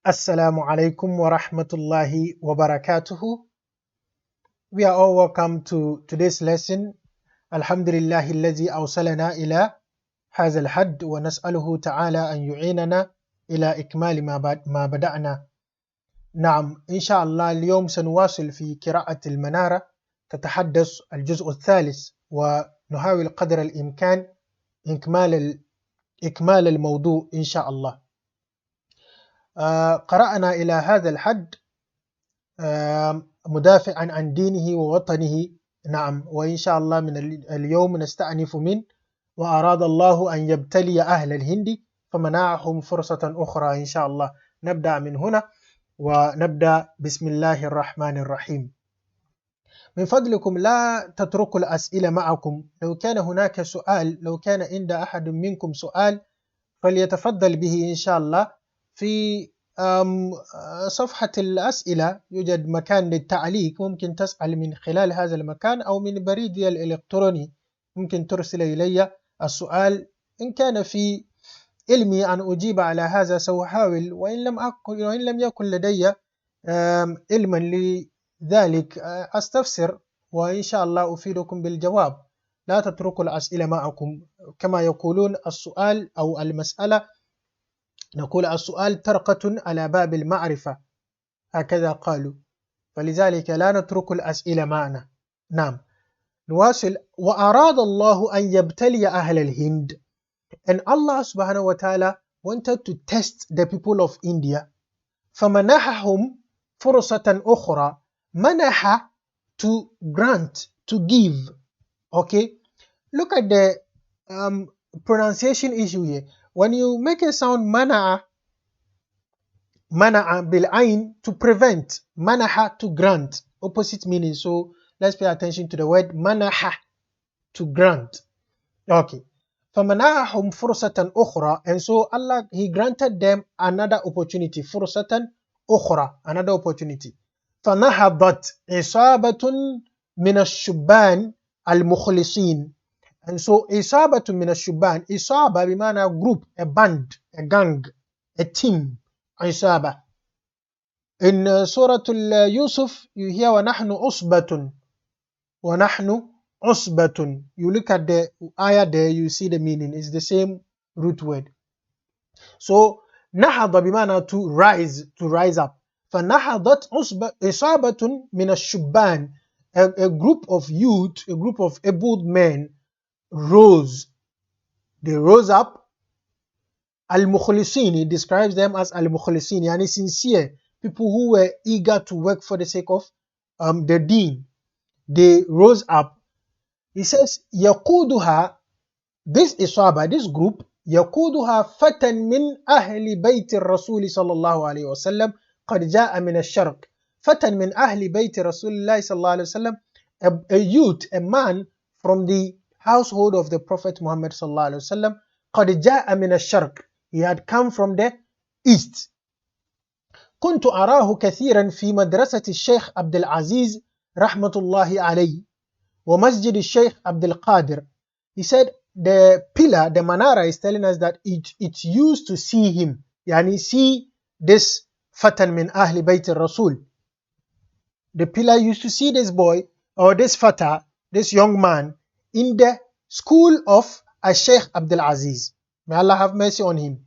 Assalamu alaikum wa rahmatullahi wa barakatuhu. We are all welcome to today's lesson. Alhamdulillahi alladhi awsalana ila hadha al-hadd wa nas'aluhu ta'ala an yu'inana ila ikmali ma bada'na. نعم إن شاء الله اليوم سنواصل في قراءة المنارة تتحدث الجزء الثالث ونحاول قدر الإمكان إكمال الموضوع إن شاء الله. قرأنا إلى هذا الحد مدافعا عن دينه ووطنه. نعم، وإن شاء الله من اليوم نستأنف من وأراد الله أن يبتلي أهل الهند فمنعهم فرصة أخرى إن شاء الله. نبدأ من هنا ونبدأ بسم الله الرحمن الرحيم. من فضلكم لا تتركوا الأسئلة معكم. لو كان هناك سؤال، لو كان عند أحد منكم سؤال فليتفضل به إن شاء الله. في صفحة الأسئلة يوجد مكان للتعليق، ممكن تسأل من خلال هذا المكان أو من بريدي الإلكتروني، ممكن ترسل إلي السؤال. إن كان في علمي أن أجيب على هذا سأحاول، وإن لم يكن لدي علما لذلك أستفسر وإن شاء الله أفيدكم بالجواب. لا تتركوا الأسئلة معكم، كما يقولون السؤال أو المسألة، نقول السؤال طرقة على باب المعرفة، هكذا قالوا، فلذلك لا نترك الأسئلة معنا. نعم، نواصل. وأراد الله أن يبتلي أهل الهند. And Allah subhanahu wa ta'ala wanted to test the people of India. فمنحهم فرصة أخرى. منح, to grant, to give. Okay, look at the pronunciation issue here. When you make a sound mana'a bil ayn, to prevent, manaha, to grant, opposite meaning. So let's pay attention to the word manaha, to grant. Okay, فَمَنَعَهُمْ فُرْصَةً أُخْرَى, and so Allah, He granted them another opportunity. فرصة أخرى, another opportunity. فَنَهَضَتْ إِصَابَةٌ مِنَ الشُّبَّانِ الْمُخْلِصِينَ. And so إِصَابَةٌ مِنَ الشُّبَّانِ, إِصَابَة بمعنى group, a band, a gang, a team. إِصَابَة. In Surah Yusuf you hear وَنَحْنُ عُصْبَةٌ. وَنَحْنُ عُصْبَةٌ. You look at the ayah there, you see the meaning. It's the same root word. So نهض بمعنى to rise up. فَنَهَضَتْ إِصَابَةٌ مِنَ الشُّبَّانِ. A group of youth, a group of able men rose. They rose up. Al-Mukhlisin, he describes them as Al-Mukhlisin, yani sincere, people who were eager to work for the sake of the deen. They rose up. He says, يَقُودُهَا, this Isaba, this group, يَقُودُهَا فَتًى مِنْ أَهْلِ بَيْتِ الرَّسُولِ صلى الله عليه وسلم قَدْ جَاءَ مِنَ الشَّرْقِ. فَتًى مِنْ أَهْلِ بَيْتِ رَسُولِ اللَّهِ صلى الله عليه وسلم, a youth, a man from the household of the Prophet Muhammad صلى الله عليه وسلم. قَدْ جَاءَ مِنَ الشَّرْقِ, he had come from the east. كنت أراه كثيرا في مدرسة الشيخ عبد العزيز رحمة الله عليه ومسجد الشيخ عبد القادر. He said the pillar, the manara, is telling us that it's used to see him, yani see this fatan min ahli bayt al-rasul. The pillar used to see this boy or this fata, this young man, in the school of Sheikh Abdul Aziz. May Allah have mercy on him.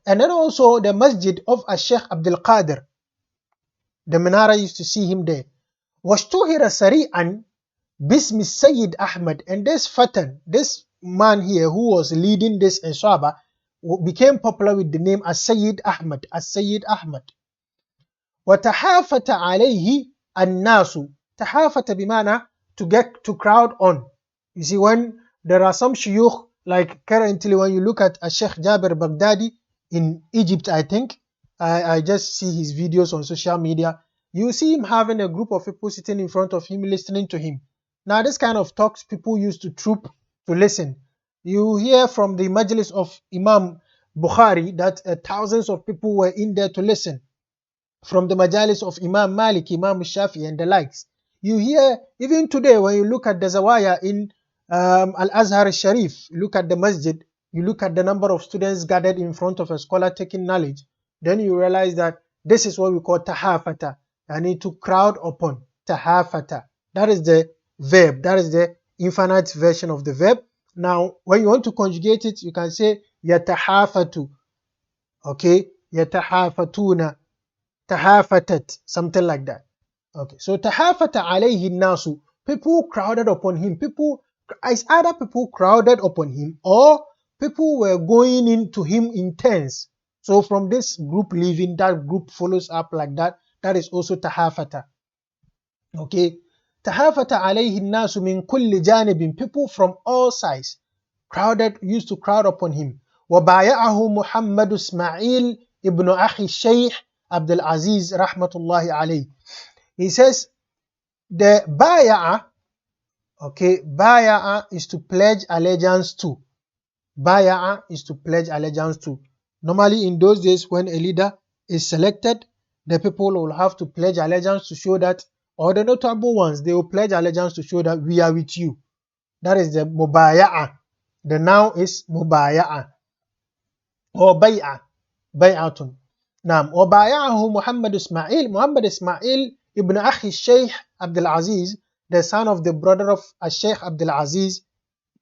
And then also the masjid of Sheikh Abdul Qadir. The Minara used to see him there. وَاشْتُهِرَ سَرِيعًا بِاسْمِ السَّيِّدِ Ahmad. And this fatan, this man here who was leading this Isaba, became popular with the name as-Sayyid Ahmad. As-Sayyid Ahmad. وَتَحَافَةَ عَلَيْهِ النَّاسُ. تَحَافَةَ بِمَعنى to crowd on. You see, when there are some shuyukh, like currently when you look at Sheikh Jabir Baghdadi in Egypt, I think, I just see his videos on social media, you see him having a group of people sitting in front of him listening to him. Now this kind of talks people used to troop to listen. You hear from the majlis of Imam Bukhari that thousands of people were in there to listen. From the majalis of Imam Malik, Imam Shafi and the likes. You hear even today when you look at the Zawaya in Al-Azhar al-Sharif, you look at the masjid, you look at the number of students gathered in front of a scholar taking knowledge, then you realize that This is what we call tahafata. I need to crowd upon. Tahafata. That is the verb. That is the infinite version of the verb. Now, when you want to conjugate it, you can say yatahafatu. Okay, yatahafatuna, tahafatat, something like that. Okay, so tahafata alayhi nasu. People crowded upon him. It's either people crowded upon him or people were going into him in tens. So from this group leaving, that group follows up like that. That is also tahafata. Okay, tahafata alayhi nasu min kulli janibin. People from all sides used to crowd upon him. وبايعه محمد إسماعيل ابن أخي الشيخ عبد العزيز رحمة الله عليه. He says the baya'a, okay, baya'a is to pledge allegiance to. Baya'a is to pledge allegiance to. Normally in those days when a leader is selected, the people will have to pledge allegiance to show that, or the notable ones, they will pledge allegiance to show that we are with you. That is the mubaya'a. The noun is mubaya'a or bay'atun. Naam. وبايعه محمد إسماعيل ibn Akhi Sheikh Abdul Aziz, the son of the brother of Sheikh Abdul Aziz,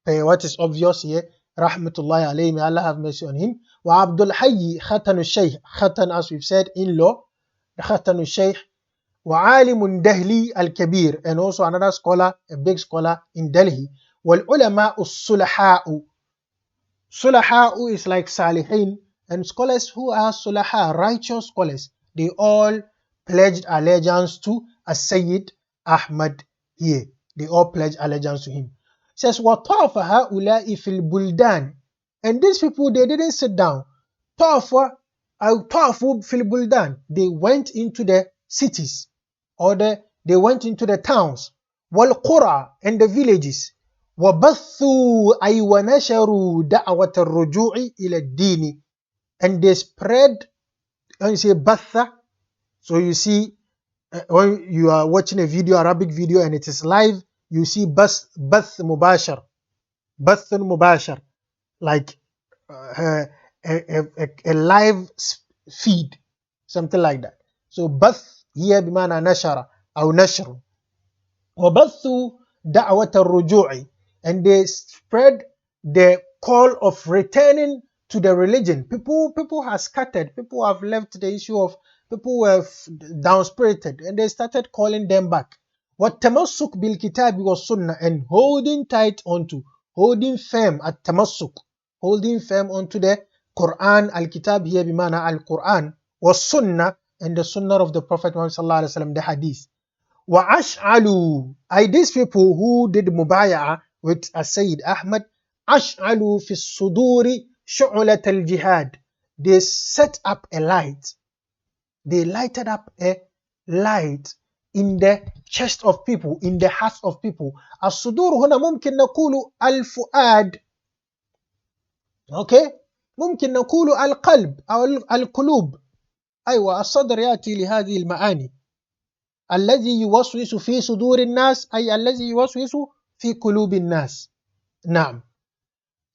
what is obvious here, rahmatullahi alayhi, may Allah have mercy on him. Wa Abdul Hayy Khatan Sheikh, Khatan, as we've said, in-law, Khatan Sheikh. Wa alimun Dahli al-Kabir, and also another scholar, a big scholar in Delhi. Wal ulama us-sulaha'u. Sulaha'u is like salihin, and scholars who are sulaha, righteous scholars, they all pledged allegiance to As-Sayyid Ahmad here. They all pledged allegiance to him. It says, وَطَافَ هَؤُلَاءِ فِي الْبُلْدَانِ. And these people, they didn't sit down. طَافَ فِي الْبُلْدَانِ. They went into the cities, or they went into the towns. وَالْقُرَى, and the villages. وَبَثُّوا أَيْ وَنَشَرُوا دَعْوَةَ الرُّجُوعِ إِلَى الدِّينِ. And they spread, when you say batha, so you see, when you are watching a video, Arabic video, and it is live, you see bath mubashar, like a live feed, something like that. So bath here bimana nashara or nashr. وَبَثُّوا دَعْوَةَ الرُّجُوعِ. And they spread the call of returning to the religion. People have scattered. People have left the issue of, people were down-spirited, and they started calling them back. وَالتَّمَسُّكْ بِالْكِتَابِ وَالسُّنَّةِ. And holding firm onto the Quran. Al-Kitab here bimana al-Quran. Was-Sunnah, and the Sunnah of the Prophet Muhammad sallallahu alaihi wasallam, the Hadith. وَأَشْعَلُوا, these people who did mubaya'ah with Sayyid Ahmad, أَشْعَلُوا فِي الصُّدُورِ شُعْلَةَ الْجِهَادِ. They set up a light. They lighted up a light in the chest of people, in the hearts of people. الصدور هنا ممكن نقول الفؤاد. Okay? ممكن نقول القلب أو القلوب. أيوة، الصدر يأتي لهذه المعاني. الذي يوسوس في صدور الناس، أي الذي يوسوس في قلوب الناس. نعم.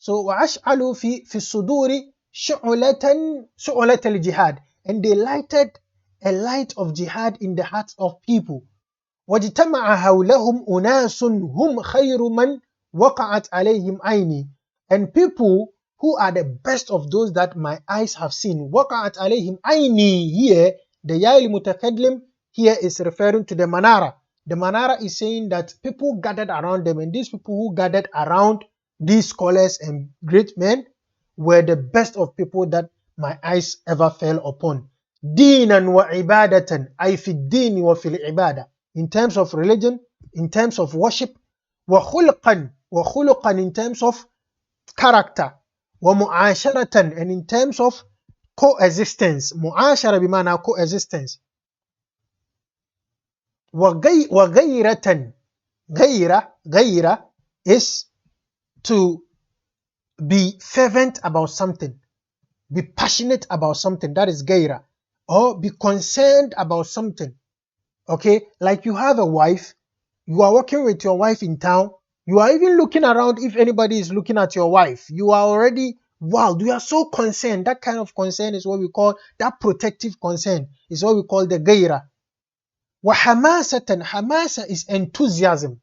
So وأشعلوا في الصدور شعلة الجهاد. And they lighted a light of jihad in the hearts of people. واجتمع حولهم أناس هم خير من وقعت عليهم عيني. And people who are the best of those that my eyes have seen. وقعت عليهم عيني here, the ya المتكلم here is referring to the Manara. The Manara is saying that people gathered around them, and these people who gathered around these scholars and great men were the best of people that my eyes ever fell upon. Dinan wa ibadatan, ay fi dini wa fil ibadah. In terms of religion, in terms of worship, wa khuluqan, in terms of character, wa mu'asharatan, and in terms of coexistence. Mu'ashara bimana coexistence. وغيرة. غيرة is to be fervent about something, be passionate about something. That is غيرة, or be concerned about something. Okay, like you have a wife, you are working with your wife in town, you are even looking around if anybody is looking at your wife. You are already Wow, we are so concerned. That kind of concern is what we call, that protective concern is what we call the غيرة. وحماسة, hamasa is enthusiasm.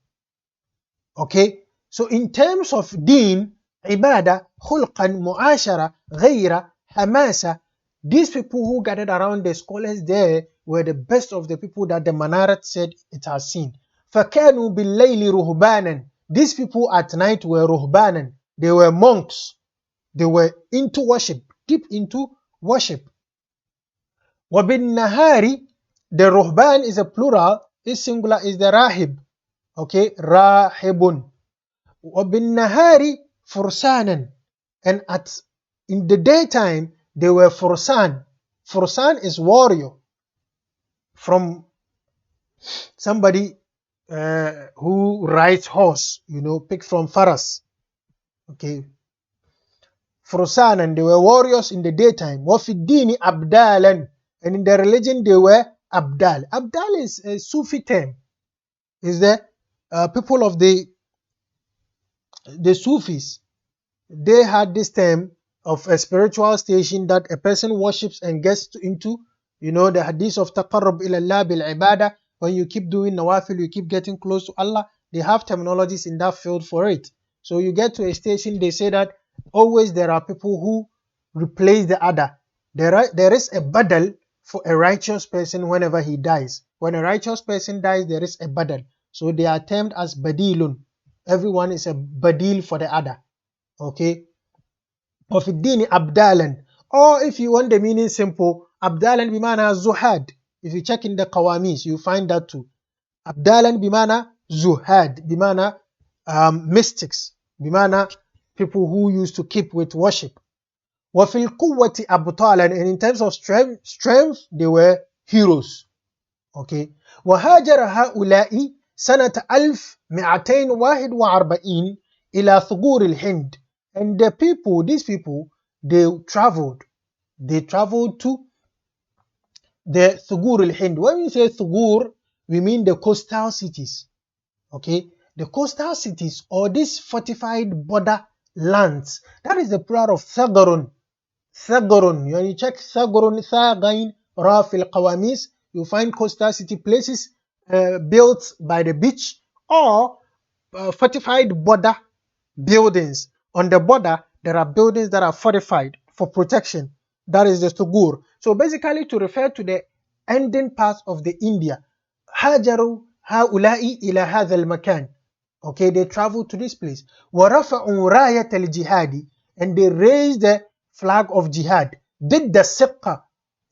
Okay, so in terms of deen, ibadah, khulqan, mu'ashara, غيرة, hamasa, these people who gathered around the scholars there were the best of the people that the Manara said it has seen. فَكَانُوا بِاللَّيْلِ رُهْبَانًا. These people at night were ruhbanan. They were monks. They were into worship, deep into worship. وَبِالنَّهَارِ, the ruhban is a plural, is singular, is the rahib. Okay, rahibun. وَبِالنَّهَارِ فُرْسَانًا. And in the daytime, they were fursan. Fursan is warrior. From somebody who rides horse, picked from faras. Okay. Fursan, and they were warriors in the daytime. وَفِي الدِّينِ abdalan. And in the religion, they were abdal. Abdal is a Sufi term. Is the people of the Sufis. They had this term of a spiritual station that a person worships and gets into. The hadith of taqarrub ila Allah bil ibadah. When you keep doing nawafil, you keep getting close to Allah. They have terminologies in that field for it. So you get to a station, they say that always there are people who replace the other. There is a badal for a righteous person whenever he dies. When a righteous person dies, there is a badal. So they are termed as badilun. Everyone is a badil for the other. Okay. Of dini abdalan. Or if you want the meaning simple, abdalan bimana zuhad. If you check in the qawamis, you find that too. Abdalan bimana zuhad, bimana mystics, bimana people who used to keep with worship. وفي القوة أبطالا, and in terms of strength, they were heroes. Okay. وهاجر هؤلاء سنة 1241 إلى ثغور الهند. And these people, they traveled to the Thugur al-Hind. When we say Thugur, we mean the coastal cities. Okay, the coastal cities, or these fortified border lands. That is the plural of Thagarun. Thagarun. When you check Thagarun, Thagain, Ra fil Qawamis, you find coastal city places built by the beach, or fortified border buildings. On the border, there are buildings that are fortified for protection. That is the Thugur. So basically, to refer to the ending part of the India, Hajaru هؤلاء إلى هذا المكان. Okay, they traveled to this place. ورفعوا راية الجهاد, and they raised the flag of jihad. Did the Siqqa,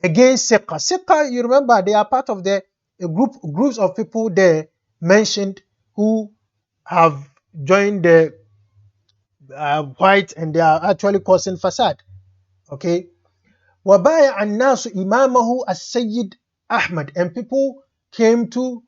against Siqqa. Siqqa, you remember, they are part of the groups of people there mentioned who have joined the white, and they are actually causing fasad. Okay. وَبَايَعَ النَّاسُ إِمَامَهُ السَّيِّدْ Ahmad, and people came to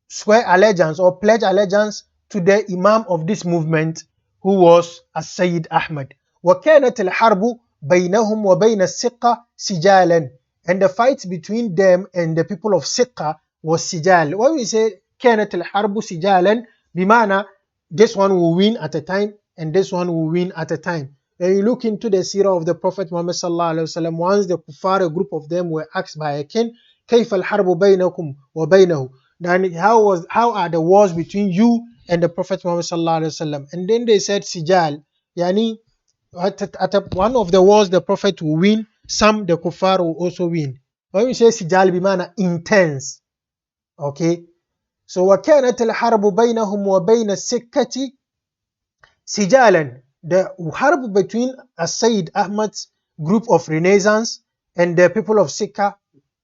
swear allegiance or pledge allegiance to the Imam of this movement, who was As-Sayyid Ahmad. وَكَانَتِ الْحَرْبُ بَيْنَهُمْ وَبَيْنَ السِّقَّةِ سِجَالًا, and the fight between them and the people of Siqqa was sijal. When we say كَانَتِ الْحَرْبُ سِجَالًا, بمعنى this one will win at a time and this one will win at a time. When you look into the seerah of the Prophet Muhammad sallallahu alaihi wasallam, once the kuffar, a group of them, were asked by a king, كَيْفَ الْحَرْبُ بَيْنَكُمْ وَبَيْنَهُ, then how are the wars between you and the Prophet Muhammad sallallahu alaihi wasallam? And then they said sijal, yani at one of the wars the Prophet will win, some the kuffar will also win. When we say sijal, bimana intense. Okay. So وَكَانَتِ الْحَرْبُ بَيْنَهُمْ وَبَيْنَ السِّكَّةِ سِجَالًا. The harb between As-Sayyid Ahmad's group of Renaissance and the people of Sikka,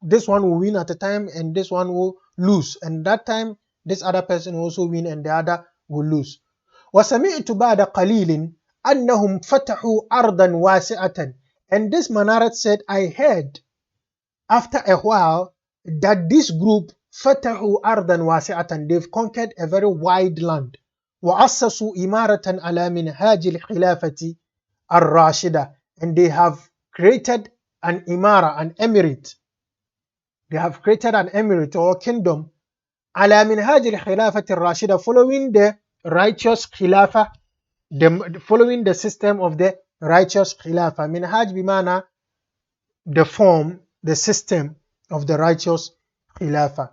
this one will win at a time and this one will lose. And that time, this other person will also win and the other will lose. وَسَمِعْتُ بَعْدَ قَلِيلٍ أَنَّهُمْ فَتَحُوا أَرْضًا وَاسِعَةً. And this Manarat said, I heard after a while that this group فَتَحُوا أَرْضًا وَاسِعَةً, they've conquered a very wide land. وَأَسَّسُوا إِمَارَةً عَلَى مِنْهَاجِ الْخِلَافَةِ الراشدة, and they have created an imara, an emirate. They have created an emirate or kingdom على منهاج الخلافة الراشدة, following the righteous khilafah, following the system of the righteous khilafah. Minhaj bimana the form, the system of the righteous khilafah.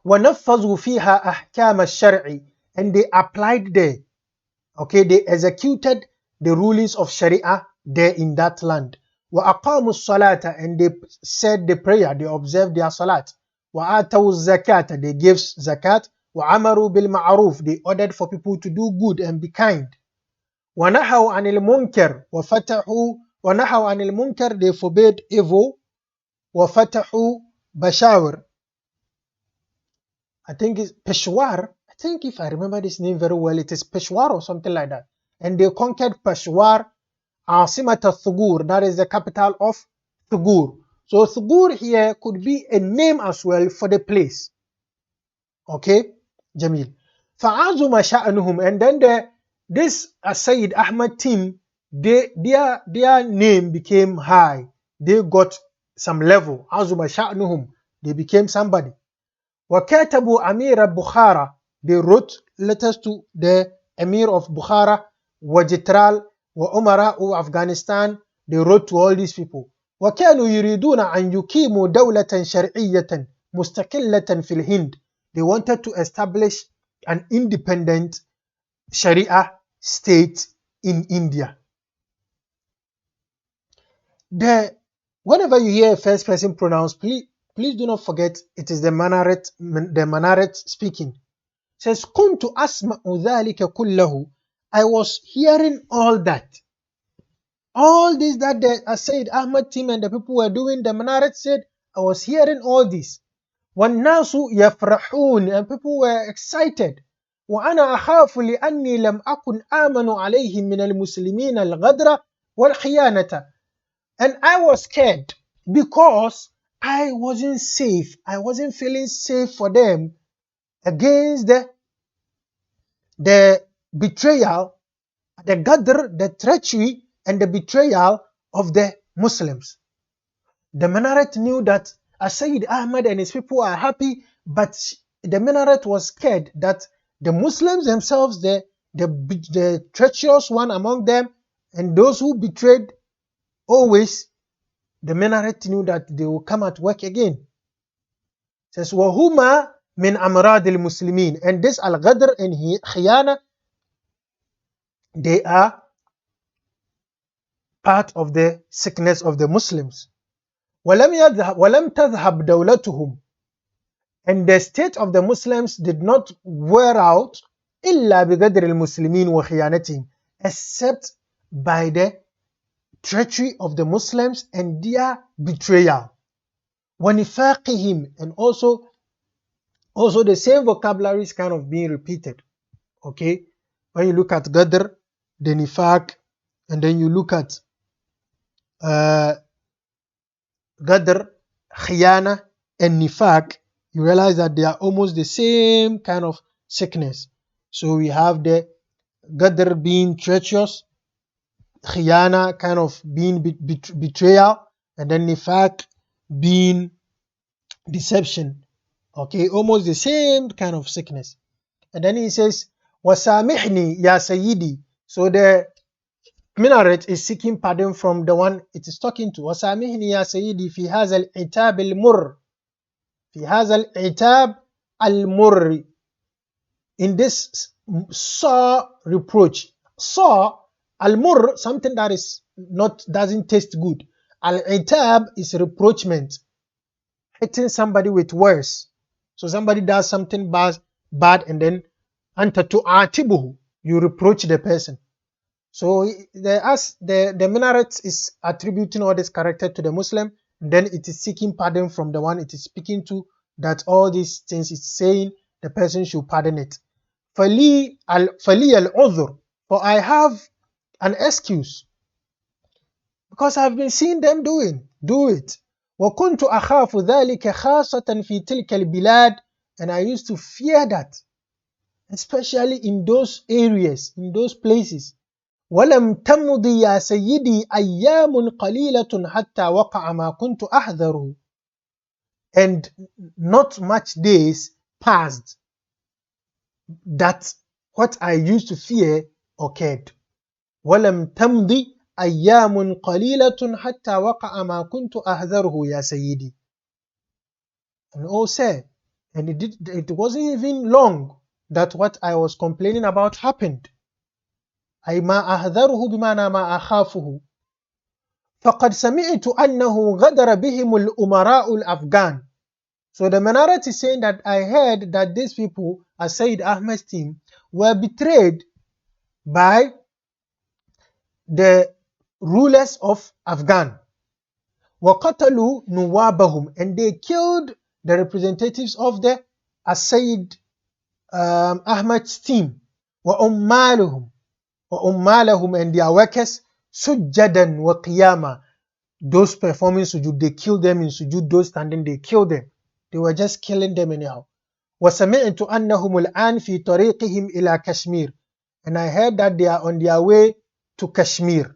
وَنَفَّذُوا فِيهَا أَحْكَامَ الشَّرْعِ, and they applied there. Okay, they executed the rulings of Sharia there in that land. وَأَقَامُوا الصَّلَاةَ, and they said the prayer, they observed their salat. وَآتَوُا الزَّكَاةَ, they gave zakat. وَعَمَرُوا بِالْمَعْرُوفِ, they ordered for people to do good and be kind. وَنَهَوْا عَنِ الْمُنْكَرِ وَفَتَحُوا وَنَهَوْا عَنِ الْمُنْكَرِ, they forbade evil. وَفَتَحُوا بَشَاوِرِ, I think it's Peshawar. I think if I remember this name very well, it is Peshawar or something like that. And they conquered Peshawar, Asimat al-Thugur, that is the capital of Thugur. So Thugur here could be a name as well for the place. Okay, Jamil. فَعَازُمَ شَأْنُهُمْ, and then this Sayyid Ahmad team, their name became high. They got some level. عَازُمَ شَأْنُهُمْ, they became somebody. وَكَاتَبُوا أَمِيرَ بُخَارَى, they wrote letters to the Emir of Bukhara, وَجِتْرَال وَأُمَرَاءُ Afghanistan, they wrote to all these people. وَكَانُوا يُرِيدُونَ أَنْ يُقِيمُوا دَوْلَةً شَرْعِيَّةً مُسْتَقِلَّةً فِي الْهِنْدِ, they wanted to establish an independent Sharia state in India. Whenever you hear a first person pronouns, please do not forget it is the Minaret speaking. It says, كنت أسمع ذلك كله, I was hearing all that. All this that the Sayyid Ahmad team and the people were doing, the Minaret said, I was hearing all this. وَالنَّاسُ يَفْرَحُونَ, and people were excited. وَأَنَا أَخَافُ لِأَنِّي لَمْ أَكُنْ آمَنُ عَلَيْهِمْ مِنَ الْمُسْلِمِينَ الْغَدْرَ وَالْخِيَانَةَ, and I was scared because I wasn't safe. I wasn't feeling safe for them against the betrayal, the Gadr, the treachery, and the betrayal of the Muslims. The Minaret knew that Sayyid Ahmad and his people are happy, but the Minaret was scared that the Muslims themselves, the treacherous one among them, and those who betrayed always, the Minaret knew that they will come at work again. It says, وَهُمَا مِنْ أَمْرَادِ الْمُسْلِمِينَ, and this Al-Ghadr and Khiyana, they are part of the sickness of the Muslims. وَلَمْ تَذْهَبْ دَوْلَتُهُمْ, and the state of the Muslims did not wear out إِلَّا بِقَدْرِ الْمُسْلِمِينَ وَخِيَانَتِهِمْ, except by the treachery of the Muslims and their betrayal. وَنِفَاقِهِمْ, and also the same vocabulary is kind of being repeated. Okay, when you look at Gadr, the Nifaq, and then you look at Gadr, Khiyana, and Nifaq, you realize that they are almost the same kind of sickness. So we have the Gadr being treacherous, Khiyana kind of being betrayal, and then Nifaq being deception. Okay, almost the same kind of sickness. And then he says, وَسَامِحْنِي يَا سَيِّدِي, so the Minaret is seeking pardon from the one it is talking to. وَسَامِحْنِي يَا سَيِّدِي فِي هَذَا الْعِتَابِ الْمُرِّ, فِي هَذَا الْعِتَابِ الْمُرِّ, in this sore reproach. Sore, al-murr, something that is doesn't taste good. Al-itab is reproachment, hitting somebody with words. So somebody does something bad and then anta tu'atibuhu, you reproach the person. So the Minaret is attributing all this character to the Muslim, then it is seeking pardon from the one it is speaking to, that all these things it's saying the person should pardon it. فَلِي الْعُذْرُ, for I have an excuse, because I've been seeing them do it. وَكُنْتُ أَخَافُ ذَلِكَ خَاصَةً فِي تِلْكَ الْبِلَادِ, and I used to fear that, especially in those areas, in those places. وَلَمْ تَمُضِ يَا سَيِّدِي أَيَّامٌ قَلِيلَةٌ حَتَّى وَقَعَ مَا كُنْتُ أَحْذَرُهُ, and not much days passed that what I used to fear occurred. ولم تمضي أيام قليلة حتى وقع ما كنت أحذره يا سيدي. And all said, and it wasn't even long that what I was complaining about happened. أي ما أحذره بمعنى ما أخافه. فقد سمعت أنه غدر بهم الأمراء الأفغان. So the Menara is saying that I heard that these people, as Sayyid Ahmed's team, were betrayed by the rulers of Afghan. وَقَتَلُوا نُوَابَهُمْ, and they killed the representatives of the Sayyid Ahmed's team. وَأُمَّالَهُمْ and their workers سُجَّدًا وَقِيَامًا. Those performing sujud, they killed them in sujud. Those standing, they killed them. They were just killing them anyhow. وَسَمِعْتُ أَنَّهُمُ الْآنِ فِي طَرِيقِهِمْ إِلَى كَشْمِيرٍ, and I heard that they are on their way to Kashmir.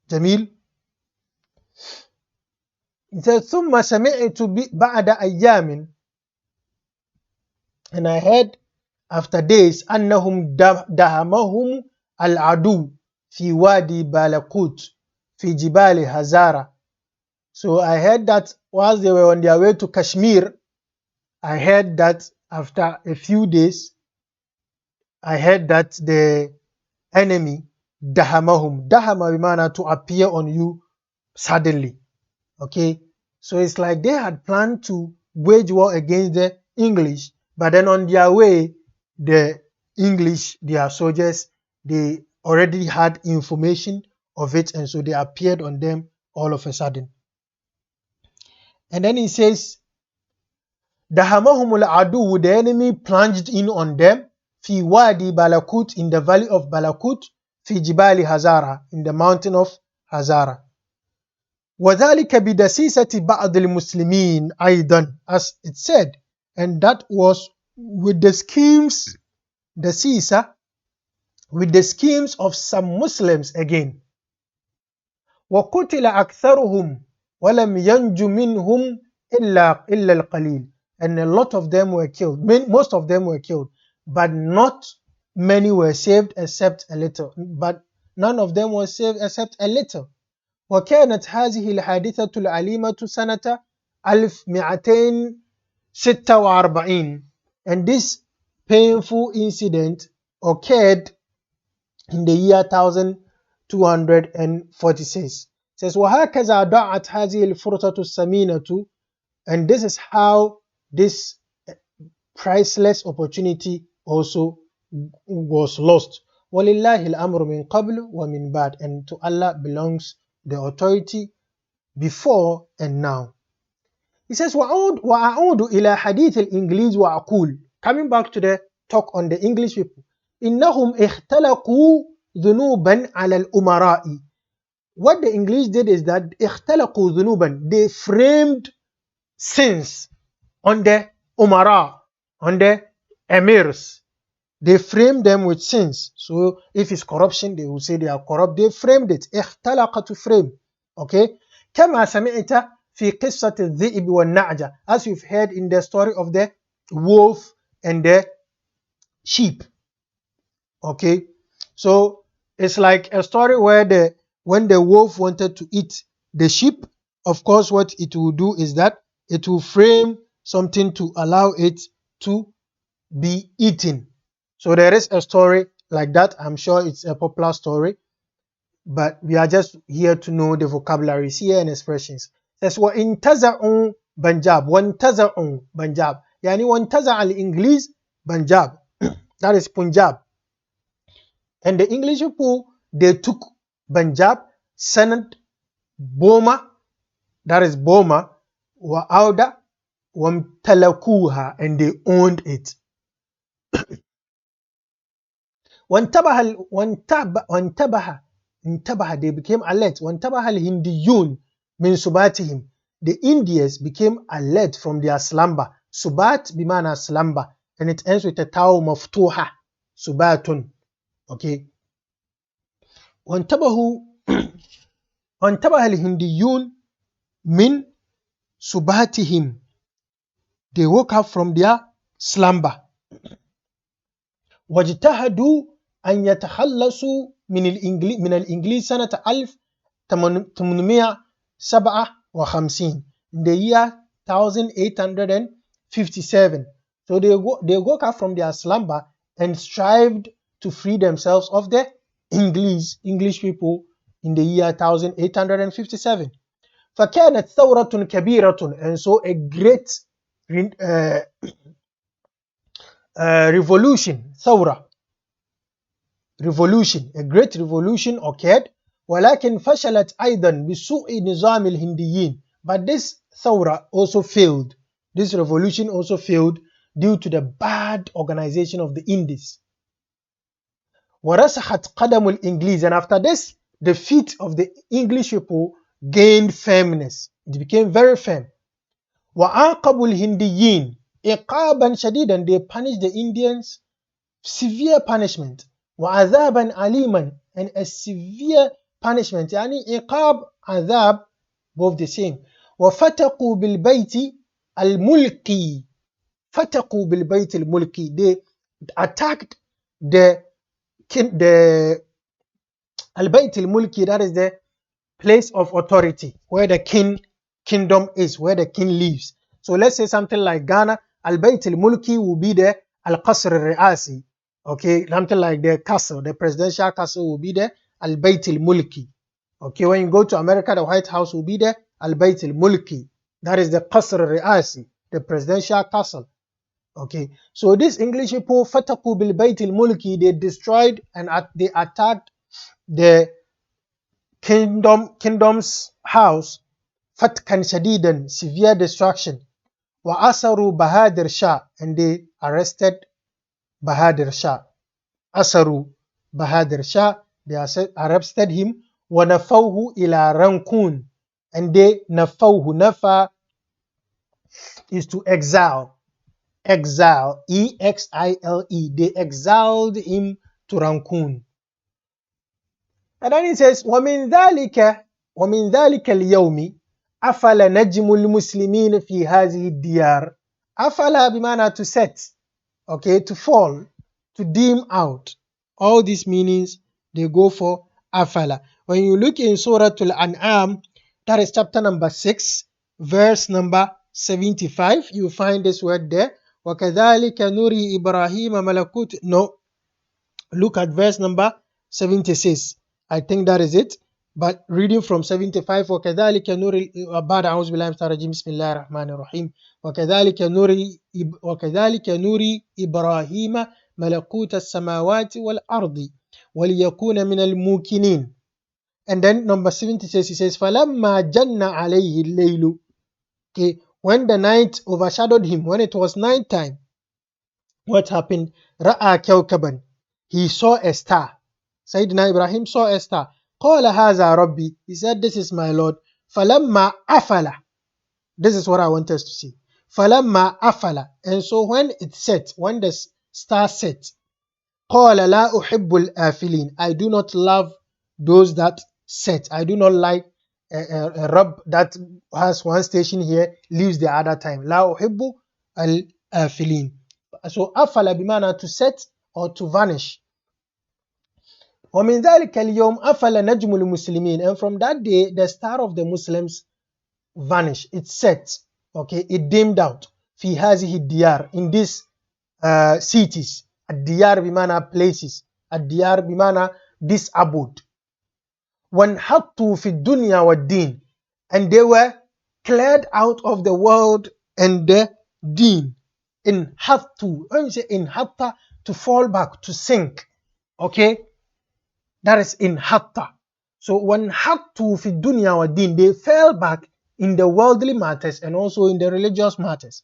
Jamil. He says, ثُمَّ سَمِعْتُ بَعْدَ أَيَّامٍ, and I heard after days أَنَّهُمْ دَهَمَهُمْ الْعَدُوُّ فِي وَادِي بَالَكُوتٍ فِي جِبَالِ هَزَارَةٍ. So I heard that whilst they were on their way to Kashmir, I heard that after a few days, I heard that the enemy, dahamahum, dahama bimana, to appear on you suddenly. Okay, so it's like they had planned to wage war against the English, but then on their way, the English, their soldiers, they already had information of it, and so they appeared on them all of a sudden. And then he says, Dahamahumul adu, the enemy plunged in on them, fi wadi Balakut, in the valley of Balakut, fi jibali Hazara, in the mountain of Hazara. وَذَلِكَ بِدَسِيسَةِ بَعْضِ الْمُسْلِمِينَ أيضا, as it said, and that was with the schemes, the sisa, with the schemes of some Muslims again. وَقُتِلَ أَكْثَرُهُمْ وَلَمْ يَنْجُ مِنْهُمْ إِلَّا الْقَلِيلِ, and a lot of them were killed. Most of them were killed, but not many were saved except a little. But none of them was saved except a little. وكانت هذه الحادثة العليمة سنة 1246, and this painful incident occurred in the year 1246. It says وهكذا ضاعت هذه الفرصة الثمينة, and this is how this priceless opportunity also was lost. وَلِلَّهِ الْأَمْرُ مِنْ قَبْلُ وَمِنْ بَعْدُ, and to Allah belongs the authority before and now. He says, وَأَعُودُ إِلَى حَدِيثِ الْإِنْجِلِيزِ وَأَقُولُ, coming back to the talk on the English people, إِنَّهُمْ اخْتَلَقُوا ذُنُوبًا عَلَى الْأُمَرَاءِ. What the English did is that اخْتَلَقُوا ذُنُوبًا, they framed sins on the umara, on the emirs. They framed them with sins. So if it's corruption, they will say they are corrupt. They framed it. اختلق, to frame. Okay. كما سمعت في قصة الذئب والنعجة, as you've heard in the story of the wolf and the sheep. Okay. So it's like a story where when the wolf wanted to eat the sheep, of course what it will do is that it will frame something to allow it to be eaten. So there is a story like that. I'm sure it's a popular story, but we are just here to know the vocabularies here and expressions. That's what intaza'un Banjab, wantaza'un Banjab. Yani wantaza' al-English Banjab. That is Punjab. And the English people, they took Banjab, Sanad, Boma, that is Boma, wa Auda, wamtalakuha, and they owned it. وانتبه, they became alert. وانتبه الهنديون من سباتهم, the Indians became alert from their slumber. Subat bimana slumber, and it ends with a taw maftuha, subatun. Okay. وانتبه الهنديون من سباتهم, they woke up from their slumber. واجتهدوا أن يتخلصوا من الإنجليز سنة 1857 in the year 1857. So they woke up from their slumber and strived to free themselves of the English people in the year 1857. فكانت ثورة كبيرة, and so a great revolution, a great revolution occurred. ولكن فشلت أيضا بسوء نظام الهنديين. But this ثورة also failed. This revolution also failed due to the bad organization of the Indies. ورسخت قدم الإنجليز, and after this, the feet of the English people gained firmness. It became very firm. وعاقبوا الهنديين عقابا شديدا. They punished the Indians severe punishment. وعذابا أليما, and a severe punishment. يعني عقاب عذاب, both the same. وفتقوا بالبيت الملكي. فتقوا بالبيت الملكي. They attacked the البيت الملكي, that is the place of authority, where the kingdom is, where the king lives. So let's say something like Ghana, البيت الملكي will be the القصر الرئاسي. Okay, something like the castle, the presidential castle will be the البيت الملكي. Okay, when you go to America, the White House will be the البيت الملكي. That is the قصر الرئاسي, the presidential castle. Okay, so these English people, فتقوا بالبيت الملكي, they destroyed and they attacked the kingdom's house, فتكا شديدا, severe destruction. وأسروا بهادر Shah, and they arrested Bahadur Shah. أسروا بهادر Shah, they arrested him. ونفوه إلى رنكون, and they نفوه, nafa is to exile, exile, they exiled him to Rangoon. And then he says, وَمِنْ ذَلِكَ الْيَوْمِ أَفَلَ نَجْمُ الْمُسْلِمِينَ فِي هَذِهِ الدِّيَارِ. أَفَلَ بِمَعنَى to set, okay, to fall, to dim out. All these meanings, they go for afala. When you look in Surah Al-An'am, that is chapter number 6, verse number 75, you find this word there. وَكَذَلِكَ نُرِي إِبْرَاهِيمَ مَلَكُوتِ. No, look at verse number 76. I think that is it. But reading from 75, وَكَذَلِكَ نُرِي بعد أعوذ بالله من الشيطان الرجيم بسم الله الرحمن الرحيم وكذلك نُرِي إبراهيم ملكوت السماوات والأرض وليكون من الموقنين. And then number 76, he says فَلَمَّا جَنَّ عَلَيْهِ اللَّيْلُ. Okay, when the night overshadowed him, when it was night time, what happened? رَأَى كَوْكَبًا. He saw a star. Sayyidina Ibrahim saw a star. قَالَ هَذَا رَبِّي. He said, this is my Lord. فَلَمَّا أَفَلَ. This is what I want us to see. فَلَمَّا أَفَلَ. And so when it set, when the star set, قَالَ لَا أُحِبُّ الْآفِلِينَ. I do not love those that set. I do not like a Rabb that has one station here, leaves the other time. لَا أُحِبُّ الْآفِلِينَ. So أَفَلَ بمعنى to set or to vanish. وَمِنْ ذَلِكَ الْيَوْمِ أَفَلَ نَجْمُ الْمُسْلِمِينَ. And from that day, the star of the Muslims vanished. It set. Okay, it dimmed out. في هذه الديار. In these cities. الديار بمعنى places. الديار بمعنى this abode. وَانْحَطُّوا فِي الدُّنْيَا وَالدِّينِ. And they were cleared out of the world and the deen. Inhattu. When you say inhatta, to fall back, to sink. Okay? That is inhatta. So when hattu fi dunya wa din, they fell back in the worldly matters and also in the religious matters.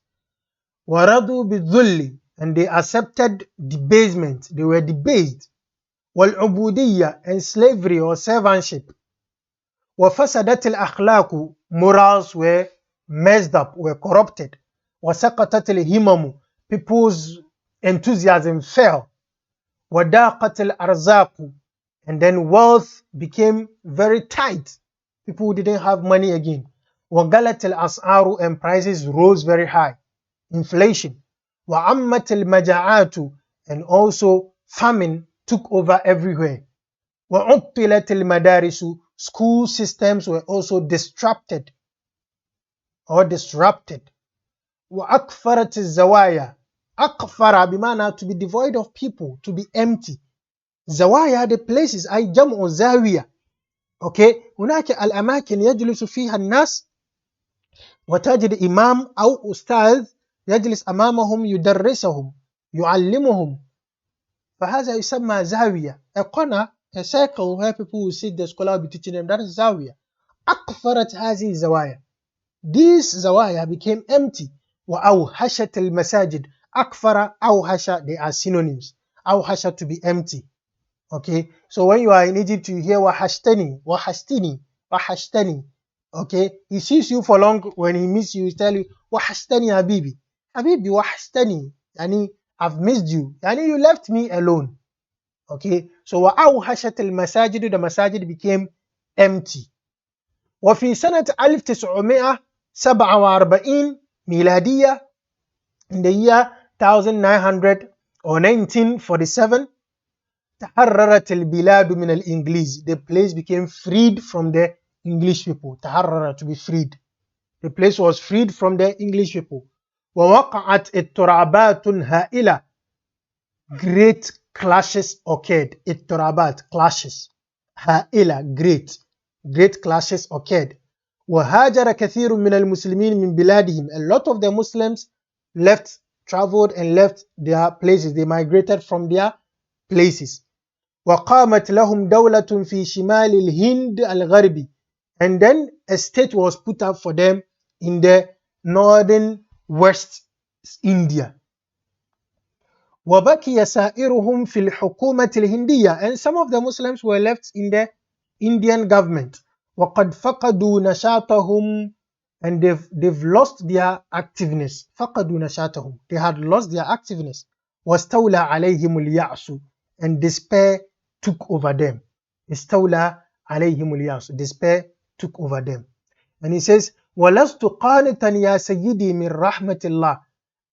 Waradu bidhulli, and they accepted debasement. They were debased. Wal ubudiyya, and slavery or servantship. Wa fasadat al akhlaqu, morals were messed up, were corrupted. Wa saqatat al himamu, people's enthusiasm fell. Wa daqat al arzaqu, and then wealth became very tight. People didn't have money again. وَغَلَتِ الْأَسْعَارُ, and prices rose very high. Inflation. وَعَمَّتِ الْمَجَاعَاتُ, and also famine took over everywhere. وعطلت المدارس, school systems were also disrupted. وأكفرت الزوايا, أكفر بمعنى to be devoid of people, to be empty. زوايا the places, أي جمع زاوية. هناك الأماكن يجلس فيها الناس وتجد إمام أو أستاذ يجلس أمامهم يدرسهم يعلمهم، فهذا يسمى زاوية. A corner, a circle where people will sit, the scholar will be teaching them, that is زاوية. أكفرت هذه الزوايا, these زوايا became empty. وأوحشت المساجد, أكفر أوحش, they are synonyms. أوحش to be empty. So when you are in Egypt, you hear wahashtani, wahashtini, wahashtani. He sees you for long, when he misses you, he tell you wahashtani habibi, habibi wahashtani, yani I've missed you, yani you left me alone. So وأوحشت المساجد, the masajid became empty. وفي سنة 1947 ميلادية, in the year 1947, تحررت البلاد من الإنجليز, the place became freed from the English people. تحرر, to be freed. The place was freed from the English people. ووقعت اضطرابات هائلة, great clashes occurred. اضطرابات, clashes. هائلة, great clashes occurred. وهاجر كثير من المسلمين من بلادهم, a lot of the Muslims traveled and left their places, they migrated from their places. وقامت لهم دولة في شمال الهند الغربي, and then a state was put up for them in the northern West India. وبقي سائرهم في الحكومة الهندية, and some of the Muslims were left in the Indian government. وقد فقدوا نشاطهم, and they've lost their activeness. فقدوا نشاطهم, they had lost their activeness. واستولى عليهم اليأس, and despair took over them. استولى عليهم اليأس, despair took over them. And he says, وَلَسْتُ قَانِتًا يَا سَيِّدِي مِنْ رَحْمَةِ اللَّهِ,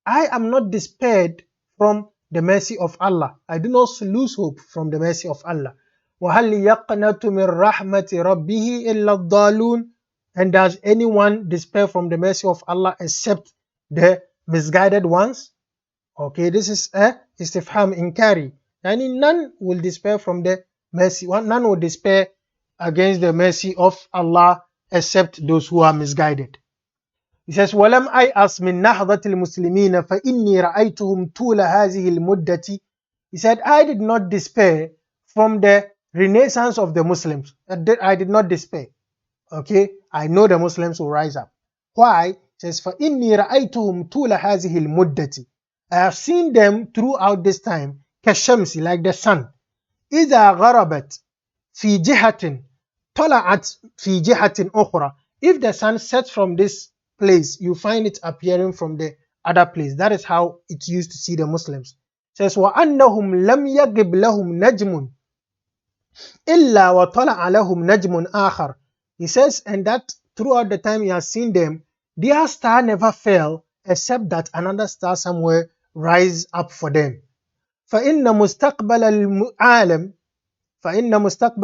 I am not despaired from the mercy of Allah. I do not lose hope from the mercy of Allah. وَهَلْ يَقْنَتُ مِنْ رَحْمَةِ رَبِّهِ إِلَّا الضَّالُونَ, and does anyone despair from the mercy of Allah except the misguided ones? This is a istifham inkari. And none will despair from the mercy. None will despair against the mercy of Allah except those who are misguided. He says, وَلَمْ أَيْأَسْ مِنْ نَهْضَةِ الْمُسْلِمِينَ فَإِنِّي رَأَيْتُهُمْ طُولَ هَذِهِ الْمُدَّةِ. He said, I did not despair from the renaissance of the Muslims. I did not despair. I know the Muslims will rise up. Why? He says, فَإِنِّي رَأَيْتُهُمْ طُولَ هَذِهِ الْمُدَّةِ. I have seen them throughout this time, كالشمس, like the sun. إِذَا غَرَبَتْ فِي جِهَةٍ طَلَعَتْ فِي جِهَةٍ أُخْرَى. If the sun sets from this place, you find it appearing from the other place. That is how it used to see the Muslims. It says, وَأَنَّهُمْ لَمْ يَغِبْ لَهُمْ نَجْمٌ إِلَّا وَطَلَعَ لَهُمْ نَجْمٌ آخَرٌ. He says, and that throughout the time he has seen them, their star never fell except that another star somewhere rise up for them. فإن مستقبل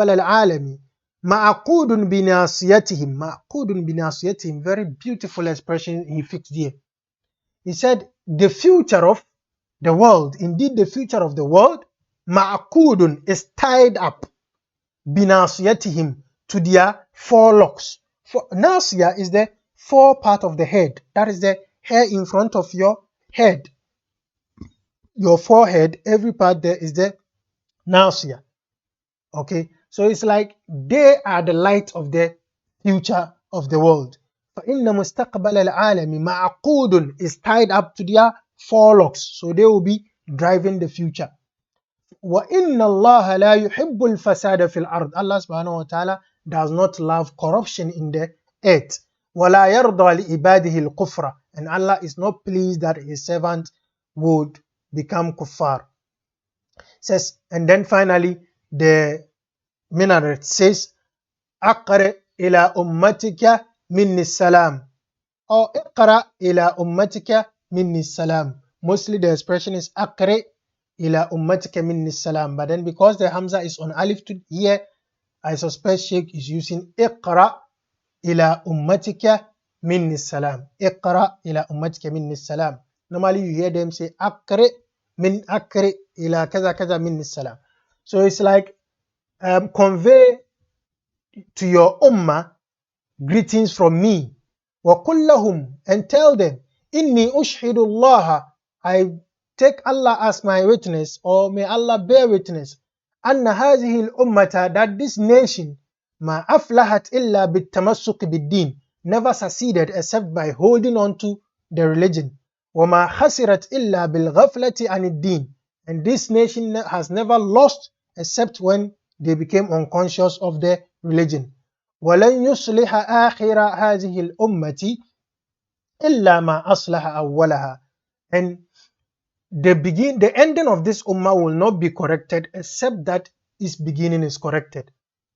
العالم معقود بناصيتهم. معقود بناصيتهم, very beautiful expression he fixed here. He said, the future of the world, indeed the future of the world, معقود, is tied up, بناصيتهم, to their forelocks. Nasiya is the fore part of the head, that is the hair in front of your head. Your forehead, every part there is the nasiya. So it's like they are the light of the future of the world. فَإِنَّ مُسْتَقْبَلَ الْعَالَمِ مَعْقُودٌ, is tied up to their forelocks, so they will be driving the future. وَإِنَّ اللَّهَ لَا يُحِبُّ الْفَسَادَ فِي الْأَرْضِ. Allah subhanahu wa ta'ala does not love corruption in the earth. وَلَا يَرْضَى لِعِبَادِهِ الْكُفْرَ, and Allah is not pleased that his servant would become kuffar. Says, and then finally the minaret says, أقرأ إلى أمتك مني السلام, or اقرأ إلى أمتك مني السلام. Mostly the expression is أقرأ ila ummatika minni salam. But then because the Hamza is on alif to here, I suspect Sheikh is using Iqra ila ummatika minni salam. Iqra ila ummatika minni salam. Normally you hear them say akri min akri ila kaza kaza minni salam. So it's like convey to your ummah greetings from me. وَقُلْ لَهُمْ, and tell them, إِنِّي أُشْهِدُ اللَّهَ, I take Allah as my witness, or may Allah bear witness, أَنَّ هَذِهِ الْأُمَّةَ, that this nation, مَا أَفْلَحَتْ إِلَّا بِالتَّمَسُّقِ بِالدِّينِ, never succeeded except by holding on to the religion. وَمَا خَسِرَتْ إِلَّا بِالْغَفْلَةِ عَنِ الدِّينِ, and this nation has never lost except when they became unconscious of the religion. وَلَنْ يُصْلِحَ آخِرَ هَذِهِ الْأُمَّةِ إِلَّا مَا أَصْلَحَ أَوَّلَهَا, and the ending of this ummah will not be corrected except that its beginning is corrected.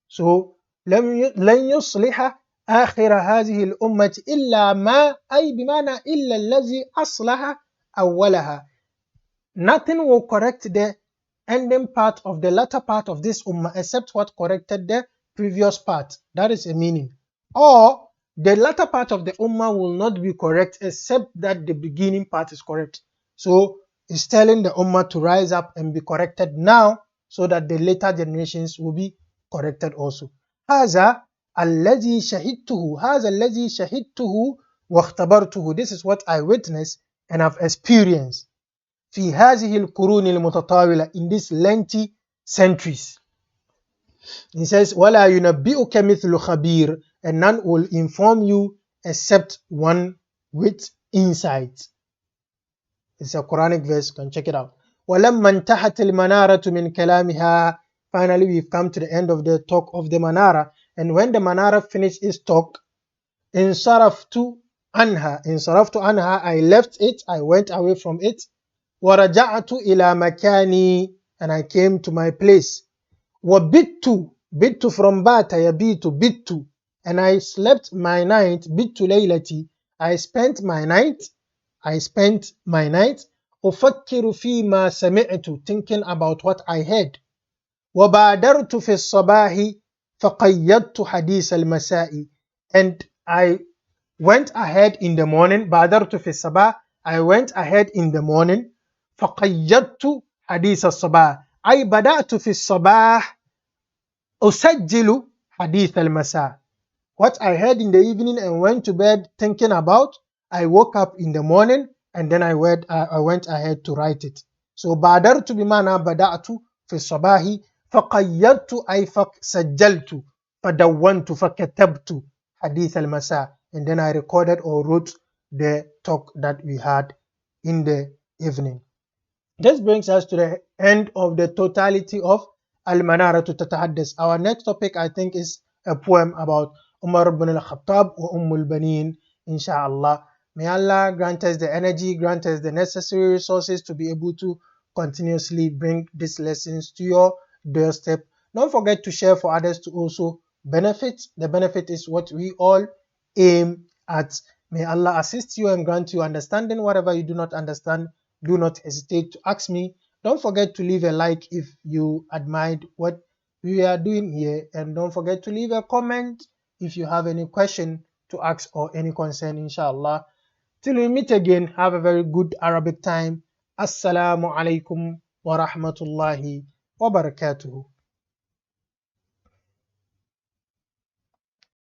So لن يصلح آخر هذه الأمة إلا ما, أي بمعنى إلا الذي أصلح أولها. Nothing will correct the ending part of the latter part of this ummah except what corrected the previous part. That is a meaning. Or the latter part of the ummah will not be correct except that the beginning part is correct. So it's telling the ummah to rise up and be corrected now so that the later generations will be corrected also. هذا الذي شهدته واختبرته. This is what I witnessed and have experienced. في هذه القرون المتطاولة, in these lengthy centuries. He says, وَلَا يُنَبِّئُكَ مِثْلُ خَبِيرٍ, and none will inform you except one with insight. It's a Quranic verse, you can check it out. وَلَمَّا انْتَهَتِ الْمَنَارَةُ مِنْ كَلَامِهَا, finally we've come to the end of the talk of the Manara, and when the Manara finished its talk, انصرفت عنها, I left it, I went away from it. وَرَجَعْتُ إِلَى مَكَانِي, and I came to my place. وَبِتُّ from bata yabitu, bittu, and I slept my night. Bittu laylati, I spent my night. أُفَكِّرُ فِيمَا سَمِعْتُ, thinking about what I heard. وَبَادَرْتُ فِي الصَّبَاحِ فَقَيَّدْتُ حَدِيثَ الْمَسَاءِ, and I went ahead in the morning. بَادَرْتُ فِي الصَّبَاحِ, I went ahead in the morning. فَقَيَّدْتُ حَدِيثَ الصَّبَاحِ, أي بدأت في الصباح أسجل حديث المساء. What I heard in the evening and went to bed thinking about, I woke up in the morning and then I went ahead to write it. So بادرت بمعنى بدأت في الصباح, فقيدت أي فسجلت, فدونت فكتبت حديث المساء, and then I recorded or wrote the talk that we had in the evening. This brings us to the end of the totality of المنارة تتحدث. Our next topic, I think, is a poem about Umar ibn al-Khattab wa al-Banin, inshallah. May Allah grant us the energy, grant us the necessary resources to be able to continuously bring these lessons to your doorstep. Don't forget to share for others to also benefit. The benefit is what we all aim at. May Allah assist you and grant you understanding. Whatever you do not understand, do not hesitate to ask me. Don't forget to leave a like if you admired what we are doing here, and don't forget to leave a comment if you have any question to ask or any concern, inshallah. Till we meet again, have a very good Arabic time. Assalamu alaikum wa rahmatullahi wa barakatuhu.